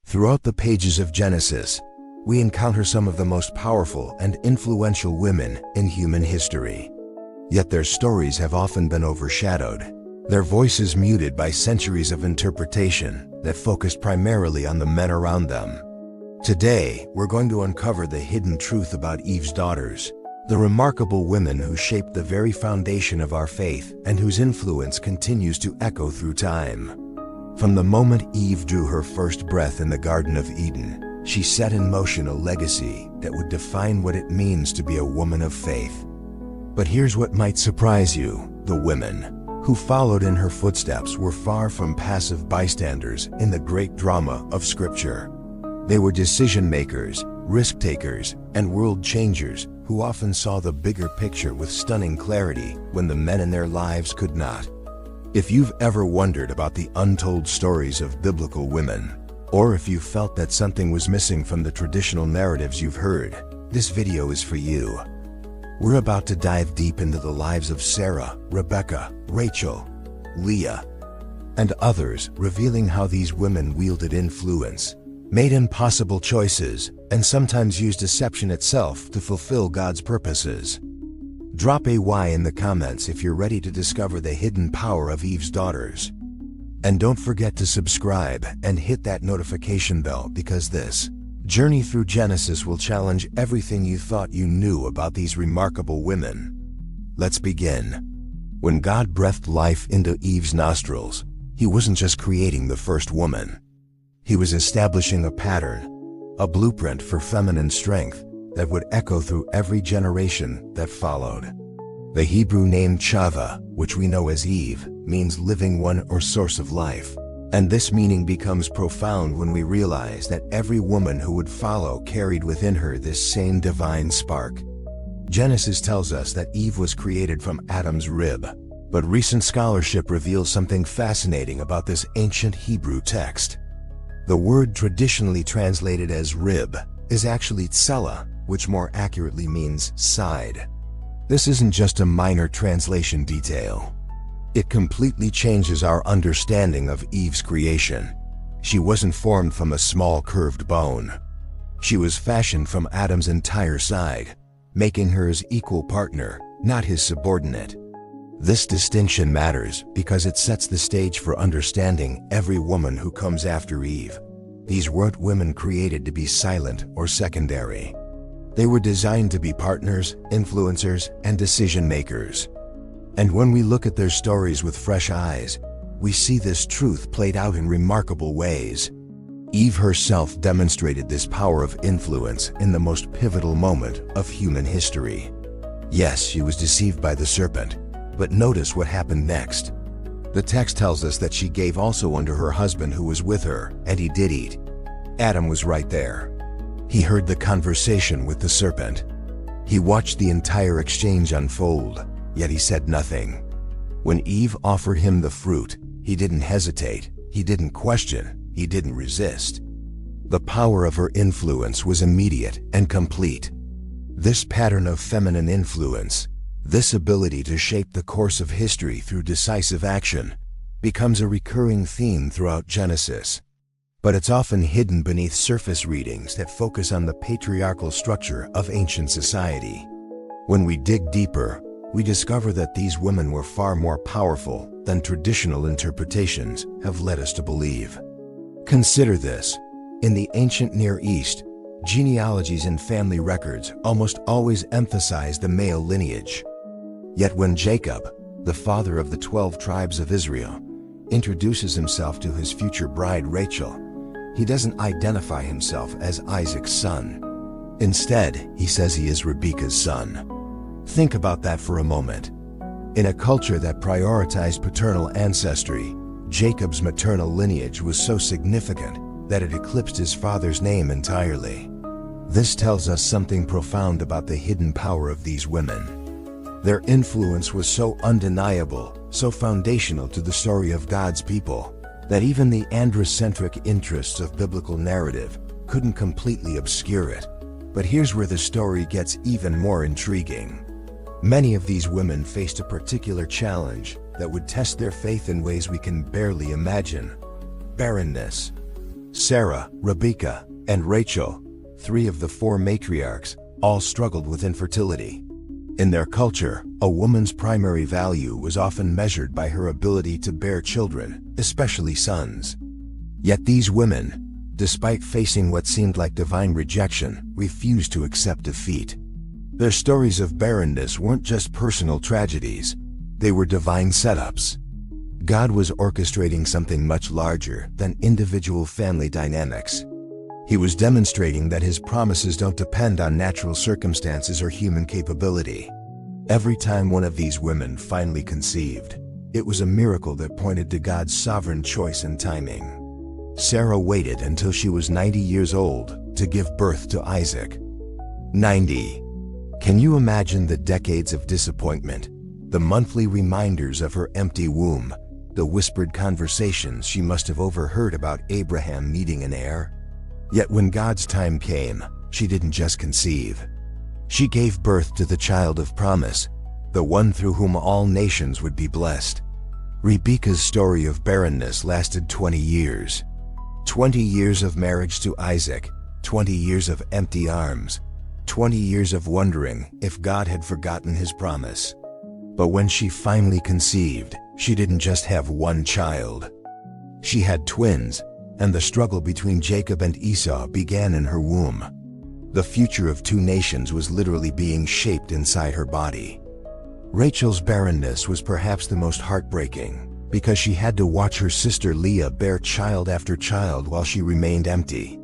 Throughout the pages of Genesis, we encounter some of the most powerful and influential women in human history. Yet their stories have often been overshadowed, their voices muted by centuries of interpretation that focused primarily on the men around them. Today, we're going to uncover the hidden truth about Eve's daughters, the remarkable women who shaped the very foundation of our faith and whose influence continues to echo through time. From the moment Eve drew her first breath in the Garden of Eden, she set in motion a legacy that would define what it means to be a woman of faith. But here's what might surprise you: the women who followed in her footsteps were far from passive bystanders in the great drama of Scripture. They were decision-makers, risk-takers, and world-changers who often saw the bigger picture with stunning clarity when the men in their lives could not. If you've ever wondered about the untold stories of biblical women, or if you felt that something was missing from the traditional narratives you've heard, this video is for you. We're about to dive deep into the lives of Sarah, Rebecca, Rachel, Leah, and others, revealing how these women wielded influence, made impossible choices, and sometimes used deception itself to fulfill God's purposes. Drop a Y in the comments if you're ready to discover the hidden power of Eve's daughters. And don't forget to subscribe and hit that notification bell, because this journey through Genesis will challenge everything you thought you knew about these remarkable women. Let's begin. When God breathed life into Eve's nostrils, He wasn't just creating the first woman. He was establishing a pattern, a blueprint for feminine strength that would echo through every generation that followed. The Hebrew name Chava, which we know as Eve, means living one or source of life. And this meaning becomes profound when we realize that every woman who would follow carried within her this same divine spark. Genesis tells us that Eve was created from Adam's rib, but recent scholarship reveals something fascinating about this ancient Hebrew text. The word traditionally translated as rib is actually tsela, which more accurately means side. This isn't just a minor translation detail. It completely changes our understanding of Eve's creation. She wasn't formed from a small curved bone. She was fashioned from Adam's entire side, making her his equal partner, not his subordinate. This distinction matters because it sets the stage for understanding every woman who comes after Eve. These weren't women created to be silent or secondary. They were designed to be partners, influencers, and decision-makers. And when we look at their stories with fresh eyes, we see this truth played out in remarkable ways. Eve herself demonstrated this power of influence in the most pivotal moment of human history. Yes, she was deceived by the serpent, but notice what happened next. The text tells us that she gave also unto her husband who was with her, and he did eat. Adam was right there. He heard the conversation with the serpent. He watched the entire exchange unfold, yet he said nothing. When Eve offered him the fruit, he didn't hesitate, he didn't question, he didn't resist. The power of her influence was immediate and complete. This pattern of feminine influence, this ability to shape the course of history through decisive action, becomes a recurring theme throughout Genesis. But it's often hidden beneath surface readings that focus on the patriarchal structure of ancient society. When we dig deeper, we discover that these women were far more powerful than traditional interpretations have led us to believe. Consider this. In the ancient Near East, genealogies and family records almost always emphasize the male lineage. Yet when Jacob, the father of the 12 tribes of Israel, introduces himself to his future bride Rachel, he doesn't identify himself as Isaac's son. Instead, he says he is Rebekah's son. Think about that for a moment. In a culture that prioritized paternal ancestry, Jacob's maternal lineage was so significant that it eclipsed his father's name entirely. This tells us something profound about the hidden power of these women. Their influence was so undeniable, so foundational to the story of God's people, that even the androcentric interests of biblical narrative couldn't completely obscure it. But here's where the story gets even more intriguing. Many of these women faced a particular challenge that would test their faith in ways we can barely imagine: barrenness. Sarah, Rebekah, and Rachel, three of the four matriarchs, all struggled with infertility. In their culture, a woman's primary value was often measured by her ability to bear children, especially sons. Yet these women, despite facing what seemed like divine rejection, refused to accept defeat. Their stories of barrenness weren't just personal tragedies, they were divine setups. God was orchestrating something much larger than individual family dynamics. He was demonstrating that his promises don't depend on natural circumstances or human capability. Every time one of these women finally conceived, it was a miracle that pointed to God's sovereign choice and timing. Sarah waited until she was 90 years old to give birth to Isaac. 90. Can you imagine the decades of disappointment, the monthly reminders of her empty womb, the whispered conversations she must have overheard about Abraham needing an heir? Yet when God's time came, she didn't just conceive. She gave birth to the child of promise, the one through whom all nations would be blessed. Rebekah's story of barrenness lasted 20 years. 20 years of marriage to Isaac, 20 years of empty arms, 20 years of wondering if God had forgotten his promise. But when she finally conceived, she didn't just have one child. She had twins, and the struggle between Jacob and Esau began in her womb. The future of two nations was literally being shaped inside her body. Rachel's barrenness was perhaps the most heartbreaking, because she had to watch her sister Leah bear child after child while she remained empty.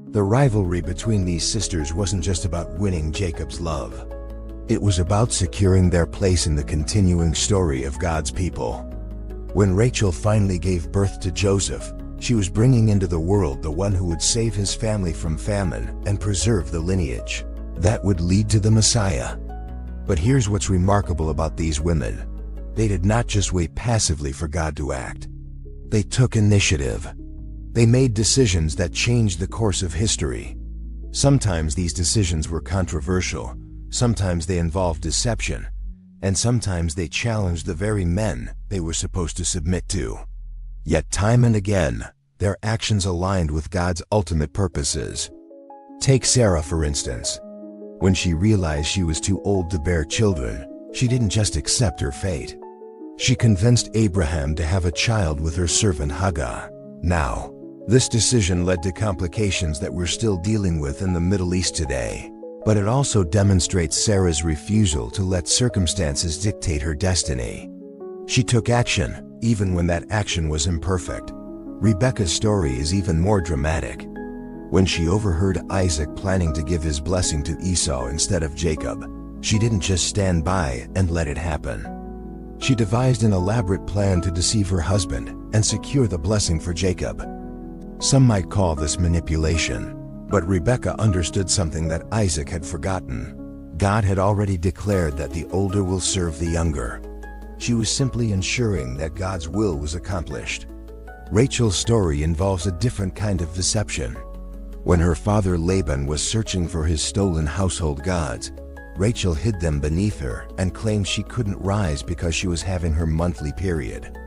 The rivalry between these sisters wasn't just about winning Jacob's love. It was about securing their place in the continuing story of God's people. When Rachel finally gave birth to Joseph, she was bringing into the world the one who would save his family from famine and preserve the lineage that would lead to the Messiah. But here's what's remarkable about these women. They did not just wait passively for God to act. They took initiative. They made decisions that changed the course of history. Sometimes these decisions were controversial, sometimes they involved deception, and sometimes they challenged the very men they were supposed to submit to. Yet time and again, their actions aligned with God's ultimate purposes. Take Sarah, for instance. When she realized she was too old to bear children, she didn't just accept her fate. She convinced Abraham to have a child with her servant Hagar. Now, this decision led to complications that we're still dealing with in the Middle East today, but it also demonstrates Sarah's refusal to let circumstances dictate her destiny. She took action, even when that action was imperfect. Rebekah's story is even more dramatic. When she overheard Isaac planning to give his blessing to Esau instead of Jacob, she didn't just stand by and let it happen. She devised an elaborate plan to deceive her husband and secure the blessing for Jacob. Some might call this manipulation, but Rebekah understood something that Isaac had forgotten. God had already declared that the older will serve the younger. She was simply ensuring that God's will was accomplished. Rachel's story involves a different kind of deception. When her father Laban was searching for his stolen household gods, Rachel hid them beneath her and claimed she couldn't rise because she was having her monthly period.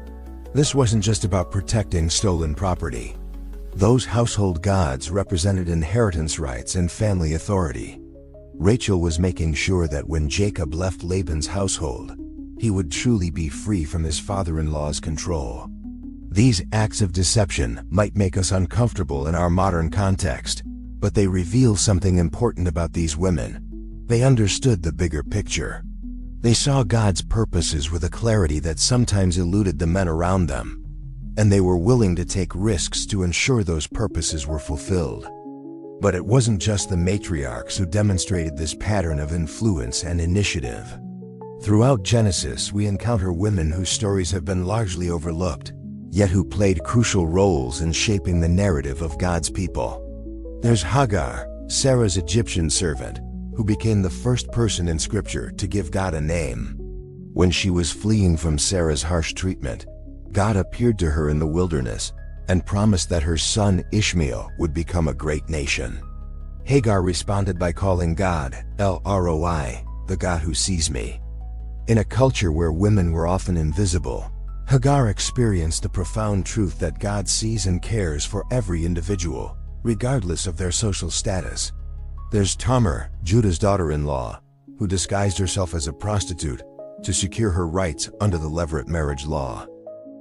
This wasn't just about protecting stolen property. Those household gods represented inheritance rights and family authority. Rachel was making sure that when Jacob left Laban's household, he would truly be free from his father-in-law's control. These acts of deception might make us uncomfortable in our modern context, but they reveal something important about these women. They understood the bigger picture. They saw God's purposes with a clarity that sometimes eluded the men around them, and they were willing to take risks to ensure those purposes were fulfilled. But it wasn't just the matriarchs who demonstrated this pattern of influence and initiative. Throughout Genesis, we encounter women whose stories have been largely overlooked, yet who played crucial roles in shaping the narrative of God's people. There's Hagar, Sarah's Egyptian servant, who became the first person in Scripture to give God a name. When she was fleeing from Sarah's harsh treatment, God appeared to her in the wilderness and promised that her son Ishmael would become a great nation. Hagar responded by calling God El Roi, the God who sees me. In a culture where women were often invisible, Hagar experienced the profound truth that God sees and cares for every individual, regardless of their social status. There's Tamar, Judah's daughter-in-law, who disguised herself as a prostitute to secure her rights under the levirate marriage law.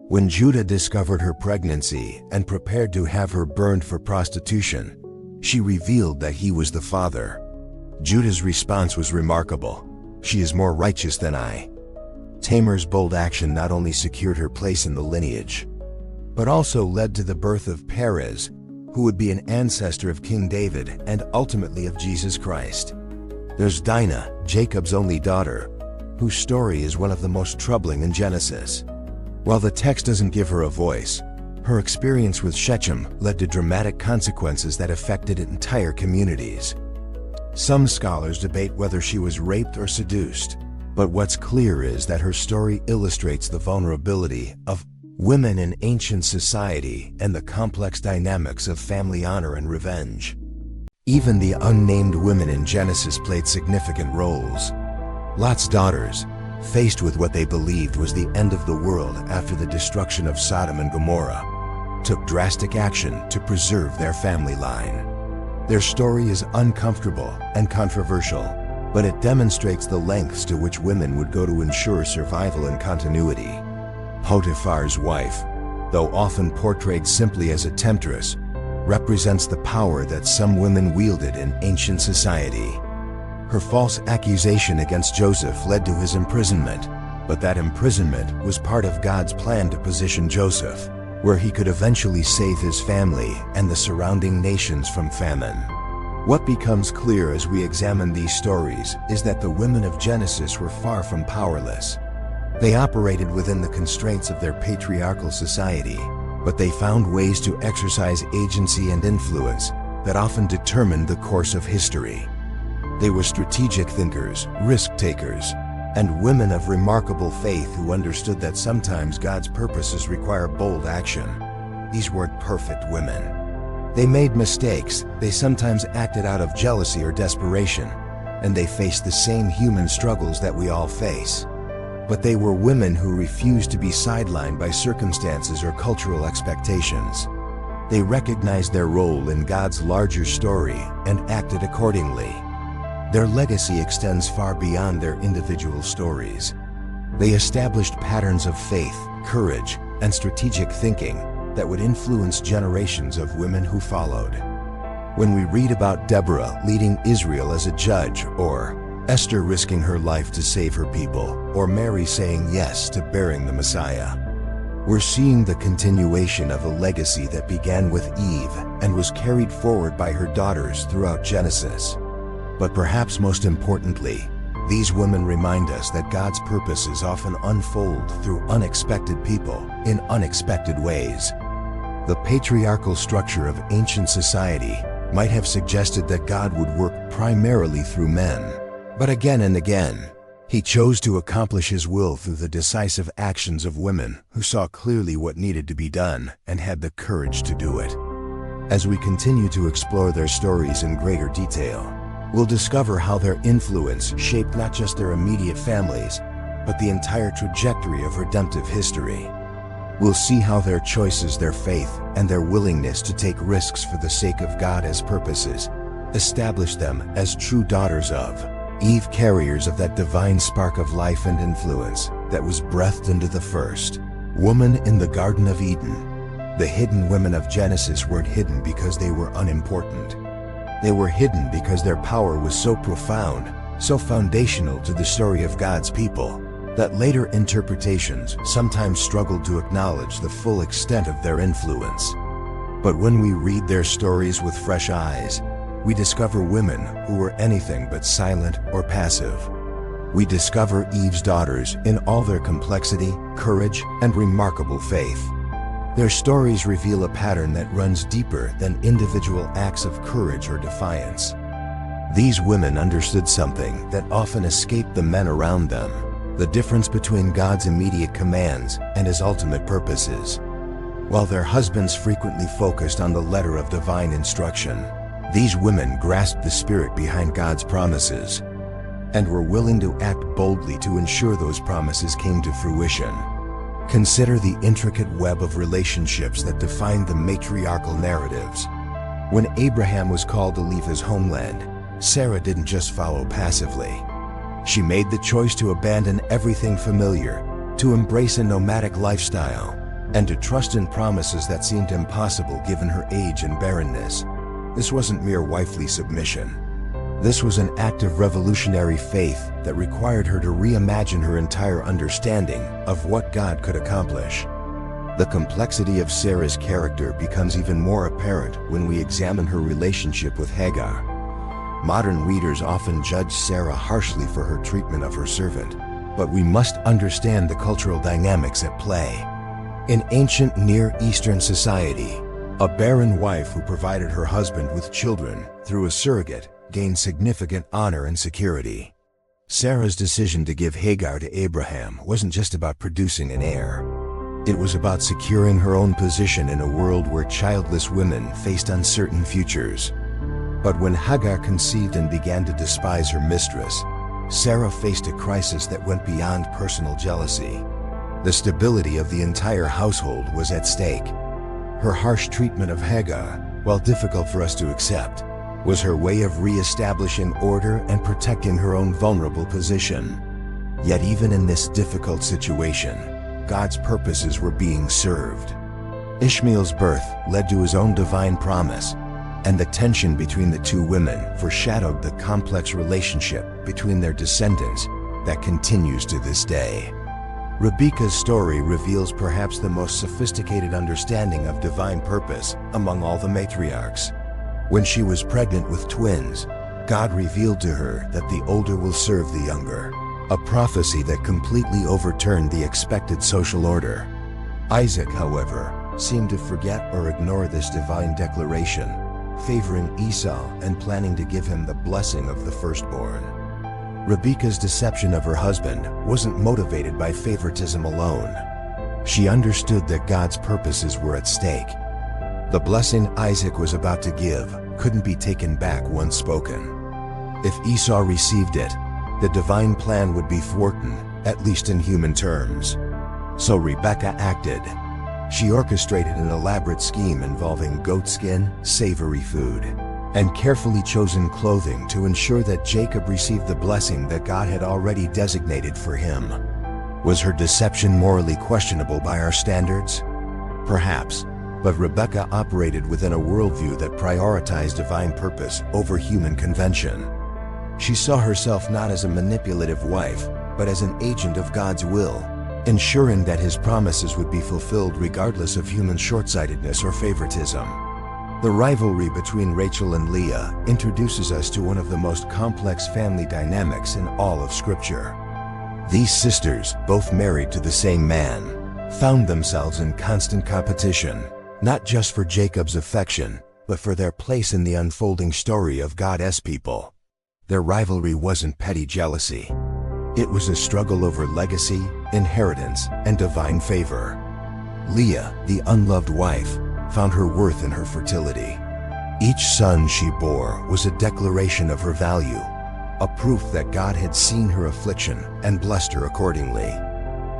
When Judah discovered her pregnancy and prepared to have her burned for prostitution, she revealed that he was the father. Judah's response was remarkable. "She is more righteous than I." Tamar's bold action not only secured her place in the lineage, but also led to the birth of Perez, who would be an ancestor of King David and ultimately of Jesus Christ. There's Dinah, Jacob's only daughter, whose story is one of the most troubling in Genesis. While the text doesn't give her a voice, her experience with Shechem led to dramatic consequences that affected entire communities. Some scholars debate whether she was raped or seduced, but what's clear is that her story illustrates the vulnerability of women in ancient society and the complex dynamics of family honor and revenge. Even the unnamed women in Genesis played significant roles. Lot's daughters, faced with what they believed was the end of the world after the destruction of Sodom and Gomorrah, took drastic action to preserve their family line. Their story is uncomfortable and controversial, but it demonstrates the lengths to which women would go to ensure survival and continuity. Potiphar's wife, though often portrayed simply as a temptress, represents the power that some women wielded in ancient society. Her false accusation against Joseph led to his imprisonment, but that imprisonment was part of God's plan to position Joseph where he could eventually save his family and the surrounding nations from famine. What becomes clear as we examine these stories is that the women of Genesis were far from powerless. They operated within the constraints of their patriarchal society, but they found ways to exercise agency and influence that often determined the course of history. They were strategic thinkers, risk-takers, and women of remarkable faith who understood that sometimes God's purposes require bold action. These weren't perfect women. They made mistakes, they sometimes acted out of jealousy or desperation, and they faced the same human struggles that we all face. But they were women who refused to be sidelined by circumstances or cultural expectations. They recognized their role in God's larger story and acted accordingly. Their legacy extends far beyond their individual stories. They established patterns of faith, courage, and strategic thinking that would influence generations of women who followed. When we read about Deborah leading Israel as a judge, or Esther risking her life to save her people, or Mary saying yes to bearing the Messiah, we're seeing the continuation of a legacy that began with Eve and was carried forward by her daughters throughout Genesis. But perhaps most importantly, these women remind us that God's purposes often unfold through unexpected people in unexpected ways. The patriarchal structure of ancient society might have suggested that God would work primarily through men. But again and again, He chose to accomplish His will through the decisive actions of women who saw clearly what needed to be done and had the courage to do it. As we continue to explore their stories in greater detail, we'll discover how their influence shaped not just their immediate families, but the entire trajectory of redemptive history. We'll see how their choices, their faith, and their willingness to take risks for the sake of God's purposes established them as true daughters of Eve, carriers of that divine spark of life and influence that was breathed into the first woman in the Garden of Eden. The hidden women of Genesis weren't hidden because they were unimportant. They were hidden because their power was so profound, so foundational to the story of God's people, that later interpretations sometimes struggled to acknowledge the full extent of their influence. But when we read their stories with fresh eyes, we discover women who were anything but silent or passive. We discover Eve's daughters in all their complexity, courage, and remarkable faith. Their stories reveal a pattern that runs deeper than individual acts of courage or defiance. These women understood something that often escaped the men around them: the difference between God's immediate commands and His ultimate purposes. While their husbands frequently focused on the letter of divine instruction, these women grasped the spirit behind God's promises and were willing to act boldly to ensure those promises came to fruition. Consider the intricate web of relationships that define the matriarchal narratives. When Abraham was called to leave his homeland, Sarah didn't just follow passively. She made the choice to abandon everything familiar, to embrace a nomadic lifestyle, and to trust in promises that seemed impossible given her age and barrenness. This wasn't mere wifely submission. This was an act of revolutionary faith that required her to reimagine her entire understanding of what God could accomplish. The complexity of Sarah's character becomes even more apparent when we examine her relationship with Hagar. Modern readers often judge Sarah harshly for her treatment of her servant, but we must understand the cultural dynamics at play. In ancient Near Eastern society, a barren wife who provided her husband with children through a surrogate gained significant honor and security. Sarah's decision to give Hagar to Abraham wasn't just about producing an heir. It was about securing her own position in a world where childless women faced uncertain futures. But when Hagar conceived and began to despise her mistress, Sarah faced a crisis that went beyond personal jealousy. The stability of the entire household was at stake. Her harsh treatment of Hagar, while difficult for us to accept, was her way of re-establishing order and protecting her own vulnerable position. Yet even in this difficult situation, God's purposes were being served. Ishmael's birth led to his own divine promise, and the tension between the two women foreshadowed the complex relationship between their descendants that continues to this day. Rebekah's story reveals perhaps the most sophisticated understanding of divine purpose among all the matriarchs. When she was pregnant with twins, God revealed to her that the older will serve the younger, a prophecy that completely overturned the expected social order. Isaac, however, seemed to forget or ignore this divine declaration, favoring Esau and planning to give him the blessing of the firstborn. Rebekah's deception of her husband wasn't motivated by favoritism alone. She understood that God's purposes were at stake. The blessing Isaac was about to give couldn't be taken back once spoken. If Esau received it, the divine plan would be thwarted, at least in human terms. So Rebekah acted. She orchestrated an elaborate scheme involving goatskin, savory food, and carefully chosen clothing to ensure that Jacob received the blessing that God had already designated for him. Was her deception morally questionable by our standards? Perhaps, but Rebekah operated within a worldview that prioritized divine purpose over human convention. She saw herself not as a manipulative wife, but as an agent of God's will, ensuring that his promises would be fulfilled regardless of human short-sightedness or favoritism. The rivalry between Rachel and Leah introduces us to one of the most complex family dynamics in all of Scripture. These sisters, both married to the same man, found themselves in constant competition, not just for Jacob's affection, but for their place in the unfolding story of God's people. Their rivalry wasn't petty jealousy. It was a struggle over legacy, inheritance, and divine favor. Leah, the unloved wife, found her worth in her fertility. Each son she bore was a declaration of her value, a proof that God had seen her affliction and blessed her accordingly.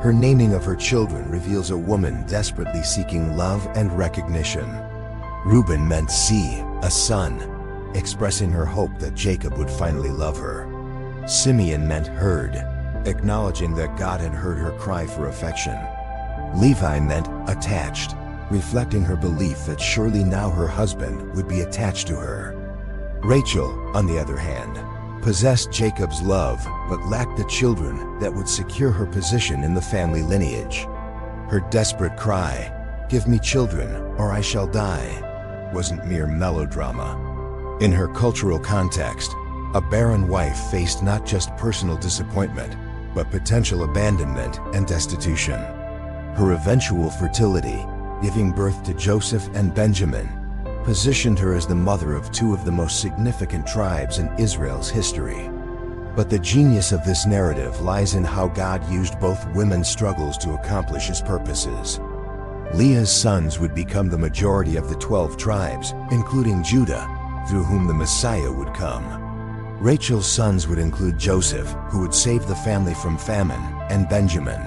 Her naming of her children reveals a woman desperately seeking love and recognition. Reuben meant see, a son, expressing her hope that Jacob would finally love her. Simeon meant heard, acknowledging that God had heard her cry for affection. Levi meant attached, reflecting her belief that surely now her husband would be attached to her. Rachel, on the other hand, possessed Jacob's love but lacked the children that would secure her position in the family lineage. Her desperate cry, "Give me children or I shall die," wasn't mere melodrama. In her cultural context, a barren wife faced not just personal disappointment, but potential abandonment and destitution. Her eventual fertility, giving birth to Joseph and Benjamin, positioned her as the mother of two of the most significant tribes in Israel's history. But the genius of this narrative lies in how God used both women's struggles to accomplish his purposes. Leah's sons would become the majority of the 12 tribes, including Judah, through whom the Messiah would come. Rachel's sons would include Joseph, who would save the family from famine, and Benjamin,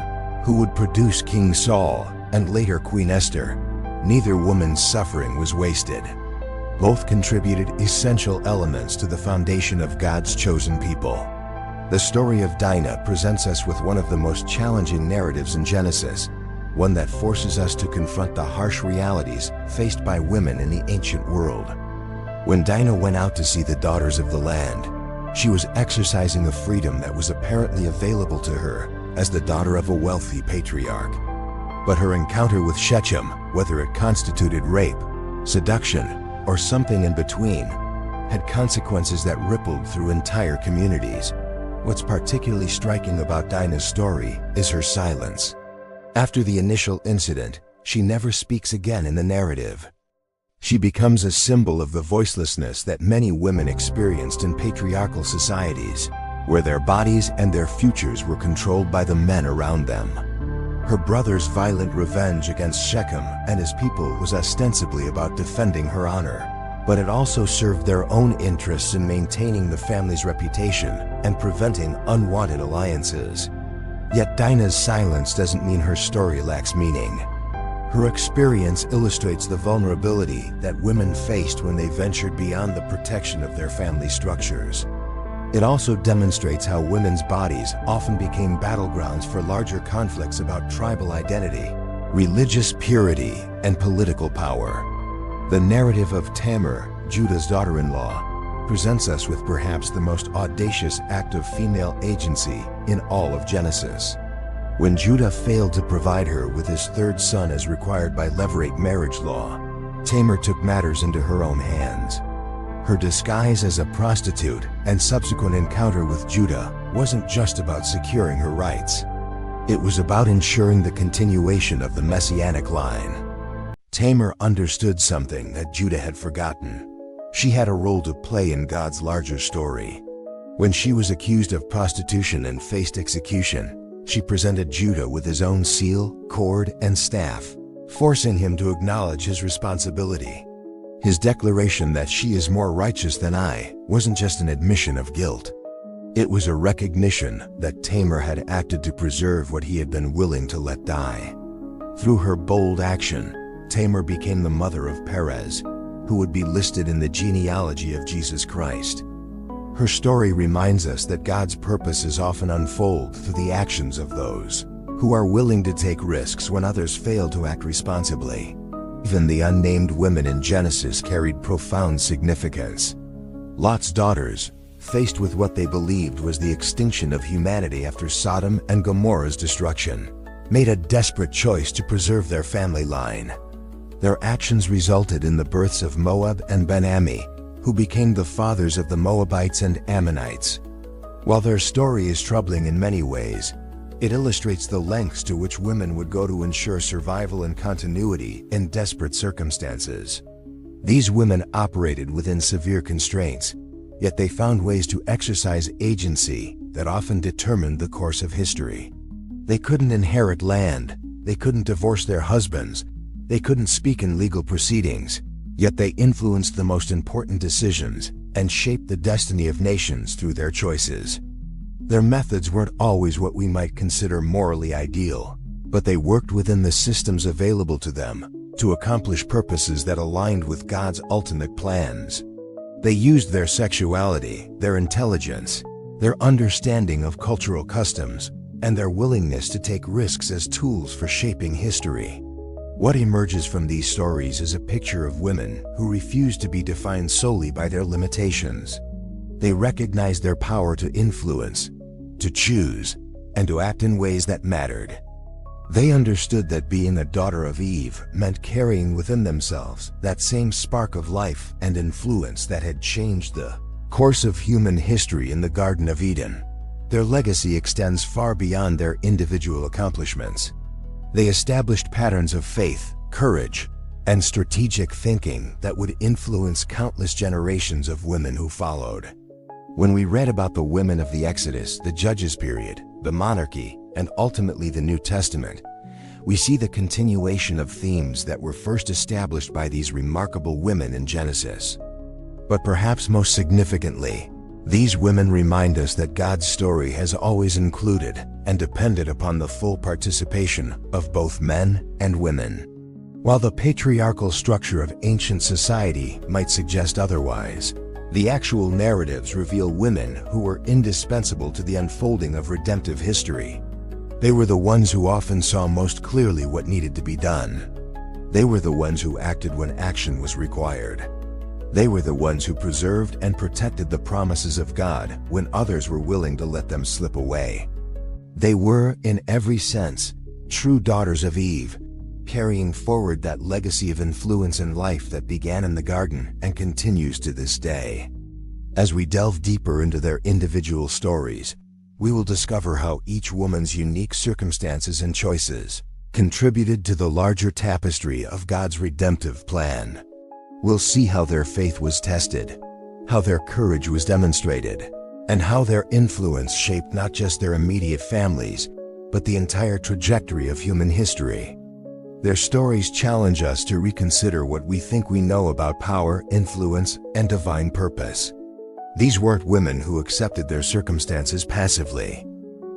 who would produce King Saul and later Queen Esther. Neither woman's suffering was wasted. Both contributed essential elements to the foundation of God's chosen people. The story of Dinah presents us with one of the most challenging narratives in Genesis, one that forces us to confront the harsh realities faced by women in the ancient world. When Dinah went out to see the daughters of the land, she was exercising a freedom that was apparently available to her as the daughter of a wealthy patriarch. But her encounter with Shechem, whether it constituted rape, seduction, or something in between, had consequences that rippled through entire communities. What's particularly striking about Dinah's story is her silence. After the initial incident, she never speaks again in the narrative. She becomes a symbol of the voicelessness that many women experienced in patriarchal societies, where their bodies and their futures were controlled by the men around them. Her brother's violent revenge against Shechem and his people was ostensibly about defending her honor, but it also served their own interests in maintaining the family's reputation and preventing unwanted alliances. Yet Dinah's silence doesn't mean her story lacks meaning. Her experience illustrates the vulnerability that women faced when they ventured beyond the protection of their family structures. It also demonstrates how women's bodies often became battlegrounds for larger conflicts about tribal identity, religious purity, and political power. The narrative of Tamar, Judah's daughter-in-law, presents us with perhaps the most audacious act of female agency in all of Genesis. When Judah failed to provide her with his third son as required by Levirate marriage law, Tamar took matters into her own hands. Her disguise as a prostitute and subsequent encounter with Judah wasn't just about securing her rights. It was about ensuring the continuation of the messianic line. Tamar understood something that Judah had forgotten. She had a role to play in God's larger story. When she was accused of prostitution and faced execution, she presented Judah with his own seal, cord, and staff, forcing him to acknowledge his responsibility. His declaration that she is more righteous than I wasn't just an admission of guilt. It was a recognition that Tamar had acted to preserve what he had been willing to let die. Through her bold action, Tamar became the mother of Perez, who would be listed in the genealogy of Jesus Christ. Her story reminds us that God's purposes often unfold through the actions of those who are willing to take risks when others fail to act responsibly. Even the unnamed women in Genesis carried profound significance. Lot's daughters, faced with what they believed was the extinction of humanity after Sodom and Gomorrah's destruction, made a desperate choice to preserve their family line. Their actions resulted in the births of Moab and Ben-Ammi, who became the fathers of the Moabites and Ammonites. While their story is troubling in many ways, it illustrates the lengths to which women would go to ensure survival and continuity in desperate circumstances. These women operated within severe constraints, yet they found ways to exercise agency that often determined the course of history. They couldn't inherit land, they couldn't divorce their husbands, they couldn't speak in legal proceedings, yet they influenced the most important decisions and shaped the destiny of nations through their choices. Their methods weren't always what we might consider morally ideal, but they worked within the systems available to them to accomplish purposes that aligned with God's ultimate plans. They used their sexuality, their intelligence, their understanding of cultural customs, and their willingness to take risks as tools for shaping history. What emerges from these stories is a picture of women who refuse to be defined solely by their limitations. They recognize their power to influence, to choose, and to act in ways that mattered. They understood that being a daughter of Eve meant carrying within themselves that same spark of life and influence that had changed the course of human history in the Garden of Eden. Their legacy extends far beyond their individual accomplishments. They established patterns of faith, courage, and strategic thinking that would influence countless generations of women who followed. When we read about the women of the Exodus, the Judges period, the monarchy, and ultimately the New Testament, we see the continuation of themes that were first established by these remarkable women in Genesis. But perhaps most significantly, these women remind us that God's story has always included and depended upon the full participation of both men and women. While the patriarchal structure of ancient society might suggest otherwise, the actual narratives reveal women who were indispensable to the unfolding of redemptive history. They were the ones who often saw most clearly what needed to be done. They were the ones who acted when action was required. They were the ones who preserved and protected the promises of God when others were willing to let them slip away. They were, in every sense, true daughters of Eve, carrying forward that legacy of influence and life that began in the garden and continues to this day. As we delve deeper into their individual stories, we will discover how each woman's unique circumstances and choices contributed to the larger tapestry of God's redemptive plan. We'll see how their faith was tested, how their courage was demonstrated, and how their influence shaped not just their immediate families, but the entire trajectory of human history. Their stories challenge us to reconsider what we think we know about power, influence, and divine purpose. These weren't women who accepted their circumstances passively.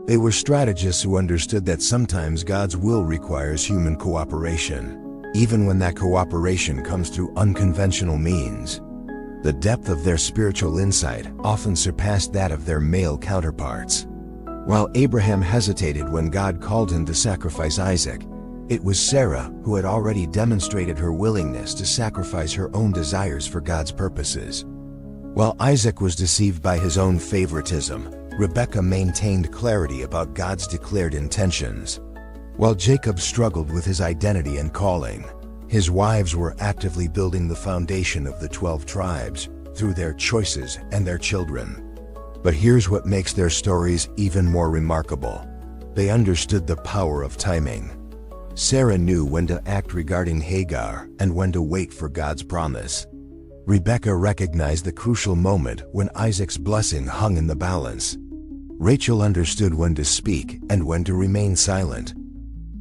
They were strategists who understood that sometimes God's will requires human cooperation, even when that cooperation comes through unconventional means. The depth of their spiritual insight often surpassed that of their male counterparts. While Abraham hesitated when God called him to sacrifice Isaac, it was Sarah who had already demonstrated her willingness to sacrifice her own desires for God's purposes. While Isaac was deceived by his own favoritism, Rebekah maintained clarity about God's declared intentions. While Jacob struggled with his identity and calling, his wives were actively building the foundation of the 12 tribes through their choices and their children. But here's what makes their stories even more remarkable. They understood the power of timing. Sarah knew when to act regarding Hagar and when to wait for God's promise. Rebekah recognized the crucial moment when Isaac's blessing hung in the balance. Rachel understood when to speak and when to remain silent.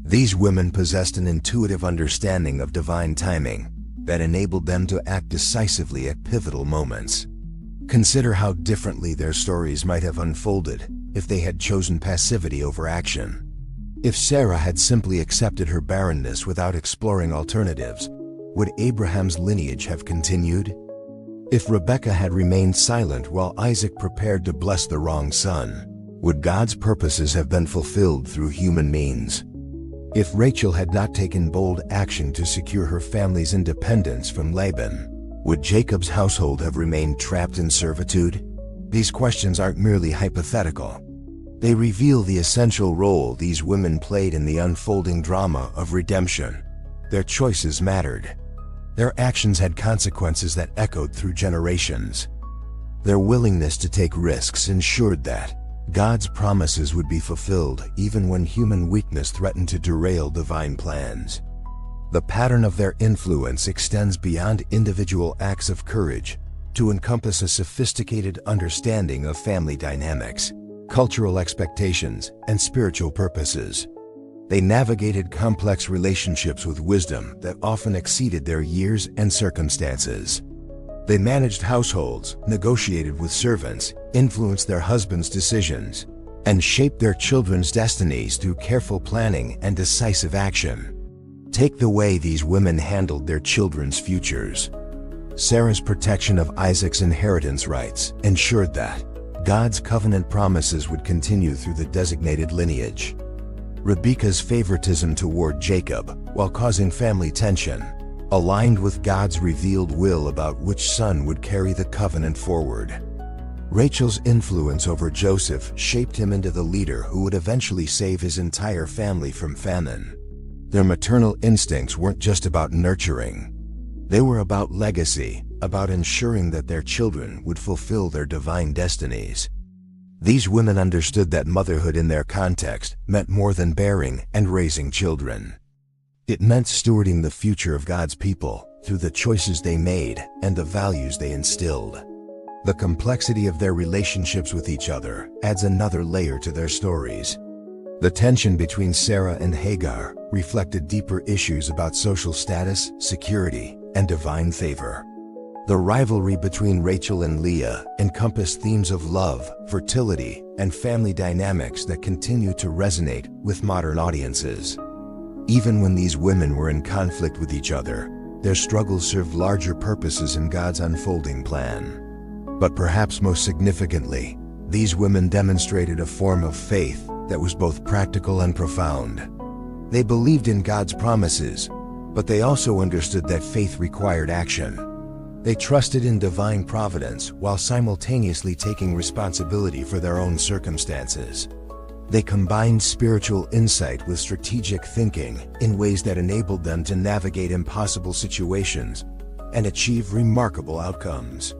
These women possessed an intuitive understanding of divine timing that enabled them to act decisively at pivotal moments. Consider how differently their stories might have unfolded if they had chosen passivity over action. If Sarah had simply accepted her barrenness without exploring alternatives, would Abraham's lineage have continued? If Rebekah had remained silent while Isaac prepared to bless the wrong son, would God's purposes have been fulfilled through human means? If Rachel had not taken bold action to secure her family's independence from Laban, would Jacob's household have remained trapped in servitude? These questions aren't merely hypothetical. They reveal the essential role these women played in the unfolding drama of redemption. Their choices mattered. Their actions had consequences that echoed through generations. Their willingness to take risks ensured that God's promises would be fulfilled even when human weakness threatened to derail divine plans. The pattern of their influence extends beyond individual acts of courage to encompass a sophisticated understanding of family dynamics, cultural expectations, and spiritual purposes. They navigated complex relationships with wisdom that often exceeded their years and circumstances. They managed households, negotiated with servants, influenced their husbands' decisions, and shaped their children's destinies through careful planning and decisive action. Take the way these women handled their children's futures. Sarah's protection of Isaac's inheritance rights ensured that God's covenant promises would continue through the designated lineage. Rebekah's favoritism toward Jacob, while causing family tension, aligned with God's revealed will about which son would carry the covenant forward. Rachel's influence over Joseph shaped him into the leader who would eventually save his entire family from famine. Their maternal instincts weren't just about nurturing. They were about legacy, about ensuring that their children would fulfill their divine destinies. These women understood that motherhood in their context meant more than bearing and raising children. It meant stewarding the future of God's people through the choices they made and the values they instilled. The complexity of their relationships with each other adds another layer to their stories. The tension between Sarah and Hagar reflected deeper issues about social status, security, and divine favor. The rivalry between Rachel and Leah encompassed themes of love, fertility, and family dynamics that continue to resonate with modern audiences. Even when these women were in conflict with each other, their struggles served larger purposes in God's unfolding plan. But perhaps most significantly, these women demonstrated a form of faith that was both practical and profound. They believed in God's promises, but they also understood that faith required action. They trusted in divine providence while simultaneously taking responsibility for their own circumstances. They combined spiritual insight with strategic thinking in ways that enabled them to navigate impossible situations and achieve remarkable outcomes.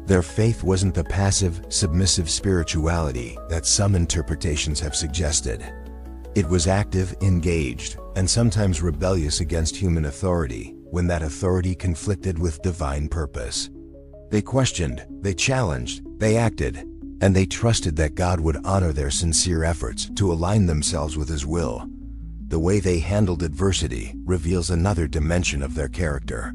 Their faith wasn't the passive, submissive spirituality that some interpretations have suggested. It was active, engaged, and sometimes rebellious against human authority when that authority conflicted with divine purpose. They questioned, they challenged, they acted, and they trusted that God would honor their sincere efforts to align themselves with His will. The way they handled adversity reveals another dimension of their character.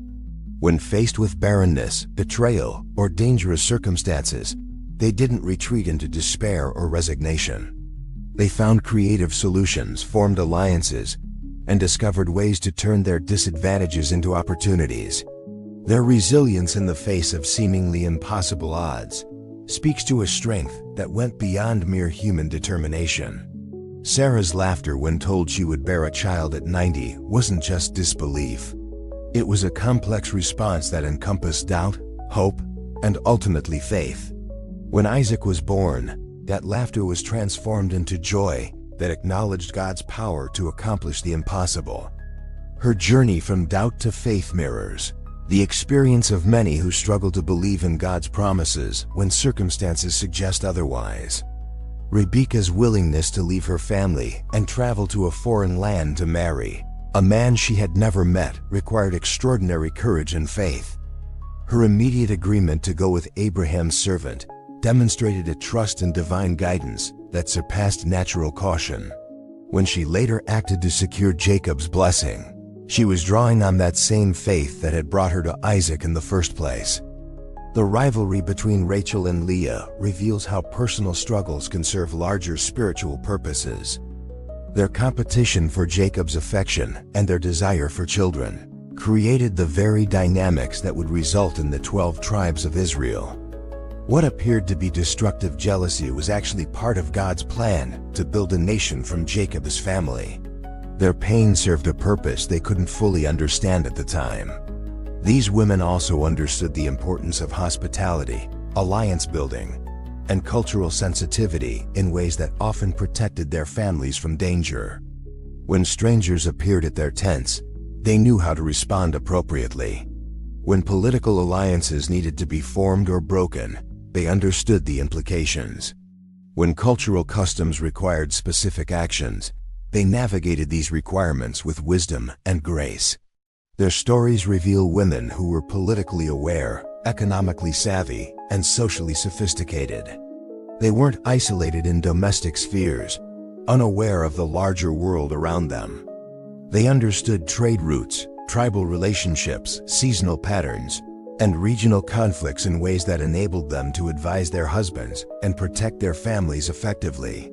When faced with barrenness, betrayal, or dangerous circumstances, they didn't retreat into despair or resignation. They found creative solutions, formed alliances, and discovered ways to turn their disadvantages into opportunities. Their resilience in the face of seemingly impossible odds speaks to a strength that went beyond mere human determination. Sarah's laughter when told she would bear a child at 90 wasn't just disbelief. It was a complex response that encompassed doubt, hope, and ultimately faith. When Isaac was born, that laughter was transformed into joy that acknowledged God's power to accomplish the impossible. Her journey from doubt to faith mirrors the experience of many who struggle to believe in God's promises when circumstances suggest otherwise. Rebekah's willingness to leave her family and travel to a foreign land to marry a man she had never met required extraordinary courage and faith. Her immediate agreement to go with Abraham's servant demonstrated a trust in divine guidance that surpassed natural caution. When she later acted to secure Jacob's blessing, she was drawing on that same faith that had brought her to Isaac in the first place. The rivalry between Rachel and Leah reveals how personal struggles can serve larger spiritual purposes. Their competition for Jacob's affection and their desire for children created the very dynamics that would result in the 12 tribes of Israel. What appeared to be destructive jealousy was actually part of God's plan to build a nation from Jacob's family. Their pain served a purpose they couldn't fully understand at the time. These women also understood the importance of hospitality, alliance building, and cultural sensitivity in ways that often protected their families from danger. When strangers appeared at their tents, they knew how to respond appropriately. When political alliances needed to be formed or broken, they understood the implications. When cultural customs required specific actions, they navigated these requirements with wisdom and grace. Their stories reveal women who were politically aware, economically savvy, and socially sophisticated. They weren't isolated in domestic spheres, unaware of the larger world around them. They understood trade routes, tribal relationships, seasonal patterns, and regional conflicts in ways that enabled them to advise their husbands and protect their families effectively.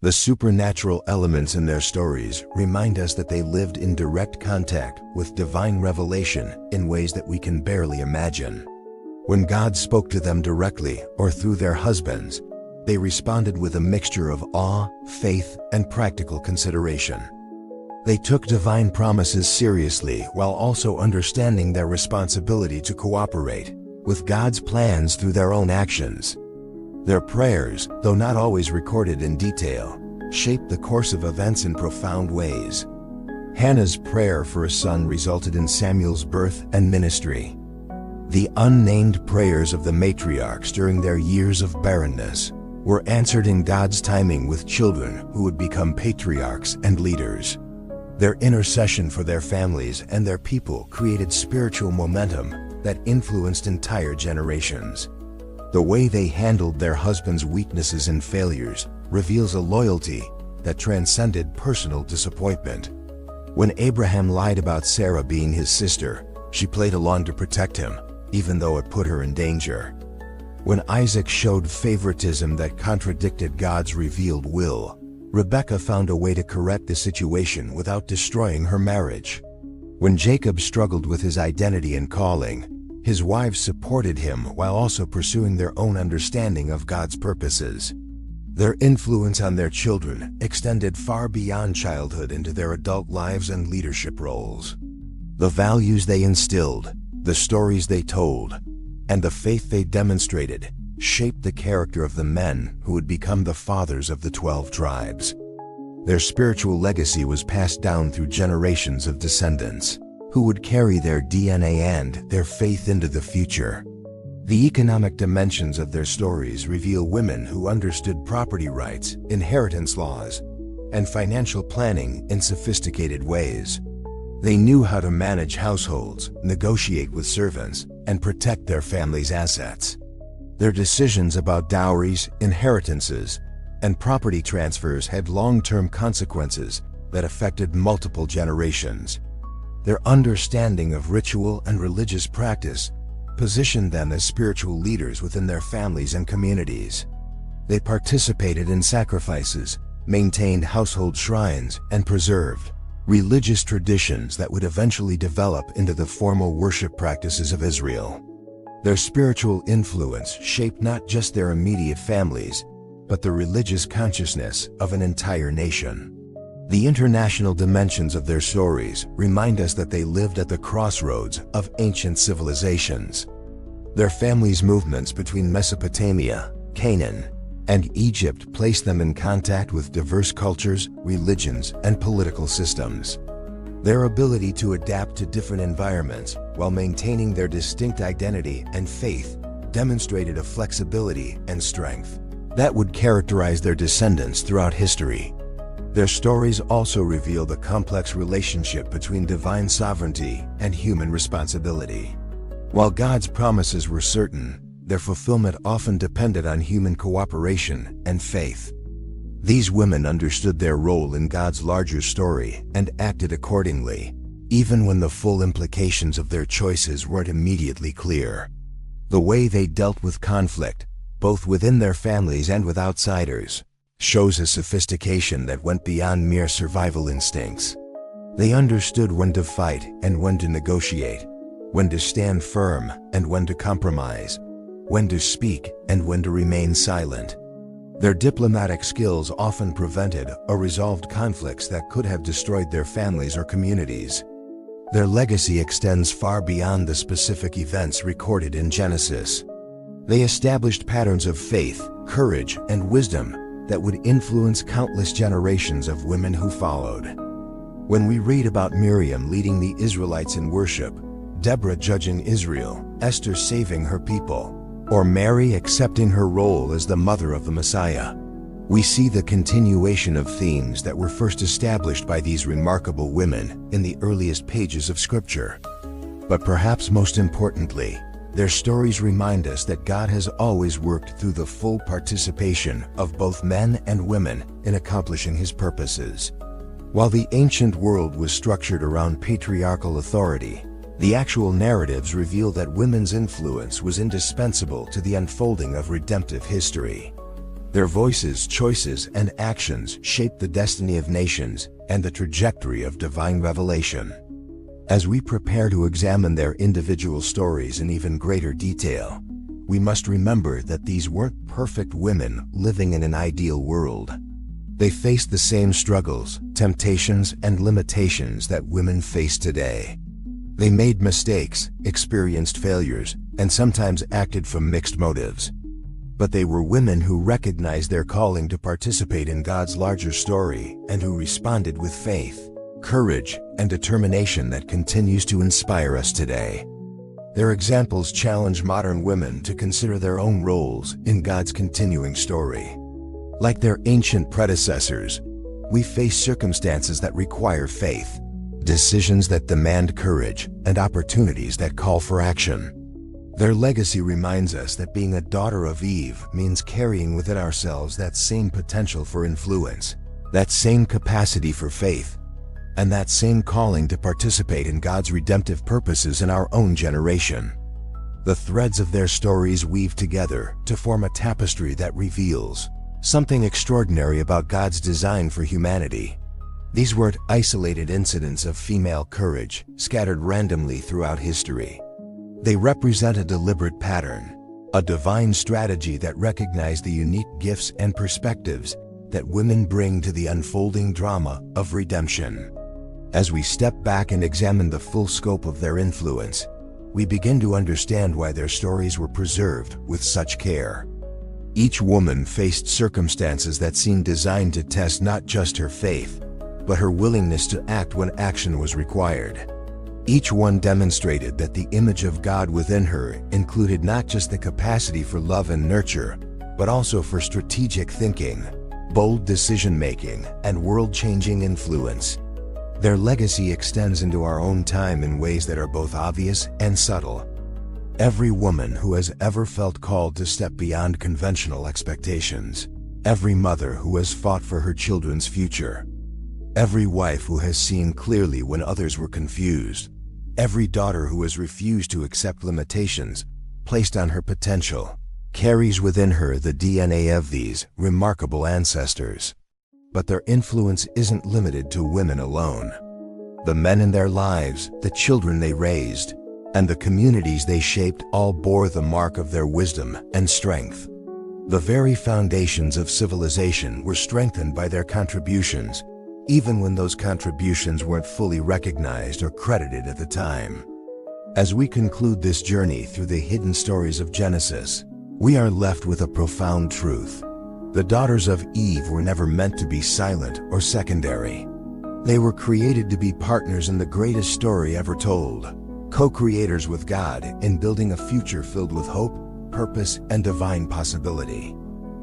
The supernatural elements in their stories remind us that they lived in direct contact with divine revelation in ways that we can barely imagine. When God spoke to them directly or through their husbands, they responded with a mixture of awe, faith, and practical consideration. They took divine promises seriously while also understanding their responsibility to cooperate with God's plans through their own actions. Their prayers, though not always recorded in detail, shaped the course of events in profound ways. Hannah's prayer for a son resulted in Samuel's birth and ministry. The unnamed prayers of the matriarchs during their years of barrenness were answered in God's timing with children who would become patriarchs and leaders. Their intercession for their families and their people created spiritual momentum that influenced entire generations. The way they handled their husbands' weaknesses and failures reveals a loyalty that transcended personal disappointment. When Abraham lied about Sarah being his sister, she played along to protect him, even though it put her in danger. When Isaac showed favoritism that contradicted God's revealed will, Rebekah found a way to correct the situation without destroying her marriage. When Jacob struggled with his identity and calling, his wives supported him while also pursuing their own understanding of God's purposes. Their influence on their children extended far beyond childhood into their adult lives and leadership roles. The values they instilled, the stories they told, and the faith they demonstrated shaped the character of the men who would become the fathers of the 12 tribes. Their spiritual legacy was passed down through generations of descendants, who would carry their DNA and their faith into the future. The economic dimensions of their stories reveal women who understood property rights, inheritance laws, and financial planning in sophisticated ways. They knew how to manage households, negotiate with servants, and protect their family's assets. Their decisions about dowries, inheritances, and property transfers had long-term consequences that affected multiple generations. Their understanding of ritual and religious practice positioned them as spiritual leaders within their families and communities. They participated in sacrifices, maintained household shrines, and preserved religious traditions that would eventually develop into the formal worship practices of Israel. Their spiritual influence shaped not just their immediate families, but the religious consciousness of an entire nation. The international dimensions of their stories remind us that they lived at the crossroads of ancient civilizations. Their families' movements between Mesopotamia, Canaan, and Egypt placed them in contact with diverse cultures, religions, and political systems. Their ability to adapt to different environments while maintaining their distinct identity and faith demonstrated a flexibility and strength that would characterize their descendants throughout history. Their stories also reveal the complex relationship between divine sovereignty and human responsibility. While God's promises were certain, their fulfillment often depended on human cooperation and faith. These women understood their role in God's larger story and acted accordingly, even when the full implications of their choices weren't immediately clear. The way they dealt with conflict, both within their families and with outsiders, shows a sophistication that went beyond mere survival instincts. They understood when to fight and when to negotiate, when to stand firm and when to compromise, when to speak and when to remain silent. Their diplomatic skills often prevented or resolved conflicts that could have destroyed their families or communities. Their legacy extends far beyond the specific events recorded in Genesis. They established patterns of faith, courage, and wisdom that would influence countless generations of women who followed. When we read about Miriam leading the Israelites in worship, Deborah judging Israel, Esther saving her people, or Mary accepting her role as the mother of the Messiah, we see the continuation of themes that were first established by these remarkable women in the earliest pages of Scripture. But perhaps most importantly, their stories remind us that God has always worked through the full participation of both men and women in accomplishing His purposes. While the ancient world was structured around patriarchal authority, the actual narratives reveal that women's influence was indispensable to the unfolding of redemptive history. Their voices, choices, and actions shaped the destiny of nations and the trajectory of divine revelation. As we prepare to examine their individual stories in even greater detail, we must remember that these weren't perfect women living in an ideal world. They faced the same struggles, temptations, and limitations that women face today. They made mistakes, experienced failures, and sometimes acted from mixed motives. But they were women who recognized their calling to participate in God's larger story and who responded with faith, courage, and determination that continues to inspire us today. Their examples challenge modern women to consider their own roles in God's continuing story. Like their ancient predecessors, we face circumstances that require faith, decisions that demand courage, and opportunities that call for action. Their legacy reminds us that being a daughter of Eve means carrying within ourselves that same potential for influence, that same capacity for faith, and that same calling to participate in God's redemptive purposes in our own generation. The threads of their stories weave together to form a tapestry that reveals something extraordinary about God's design for humanity. These weren't isolated incidents of female courage scattered randomly throughout history. They represent a deliberate pattern, a divine strategy that recognized the unique gifts and perspectives that women bring to the unfolding drama of redemption. As we step back and examine the full scope of their influence, we begin to understand why their stories were preserved with such care. Each woman faced circumstances that seemed designed to test not just her faith, but her willingness to act when action was required. Each one demonstrated that the image of God within her included not just the capacity for love and nurture, but also for strategic thinking, bold decision-making, and world-changing influence. Their legacy extends into our own time in ways that are both obvious and subtle. Every woman who has ever felt called to step beyond conventional expectations, every mother who has fought for her children's future, every wife who has seen clearly when others were confused, every daughter who has refused to accept limitations placed on her potential, carries within her the DNA of these remarkable ancestors. But their influence isn't limited to women alone. The men in their lives, the children they raised, and the communities they shaped all bore the mark of their wisdom and strength. The very foundations of civilization were strengthened by their contributions, even when those contributions weren't fully recognized or credited at the time. As we conclude this journey through the hidden stories of Genesis, we are left with a profound truth. The daughters of Eve were never meant to be silent or secondary. They were created to be partners in the greatest story ever told, co-creators with God in building a future filled with hope, purpose, and divine possibility.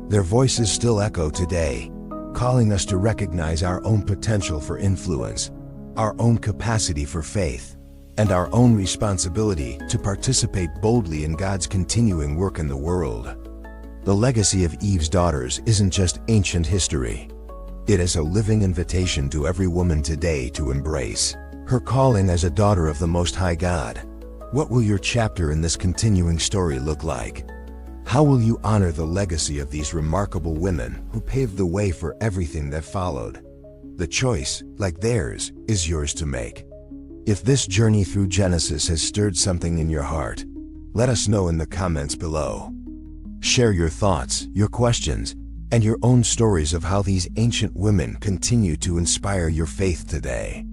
Their voices still echo today, calling us to recognize our own potential for influence, our own capacity for faith, and our own responsibility to participate boldly in God's continuing work in the world. The legacy of Eve's daughters isn't just ancient history. It is a living invitation to every woman today to embrace her calling as a daughter of the Most High God. What will your chapter in this continuing story look like? How will you honor the legacy of these remarkable women who paved the way for everything that followed? The choice, like theirs, is yours to make. If this journey through Genesis has stirred something in your heart, let us know in the comments below. Share your thoughts, your questions, and your own stories of how these ancient women continue to inspire your faith today.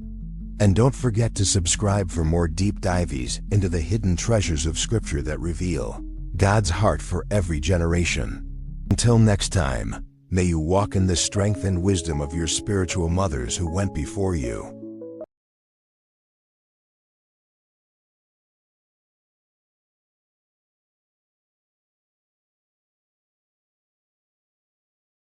And don't forget to subscribe for more deep dives into the hidden treasures of Scripture that reveal God's heart for every generation. Until next time, may you walk in the strength and wisdom of your spiritual mothers who went before you.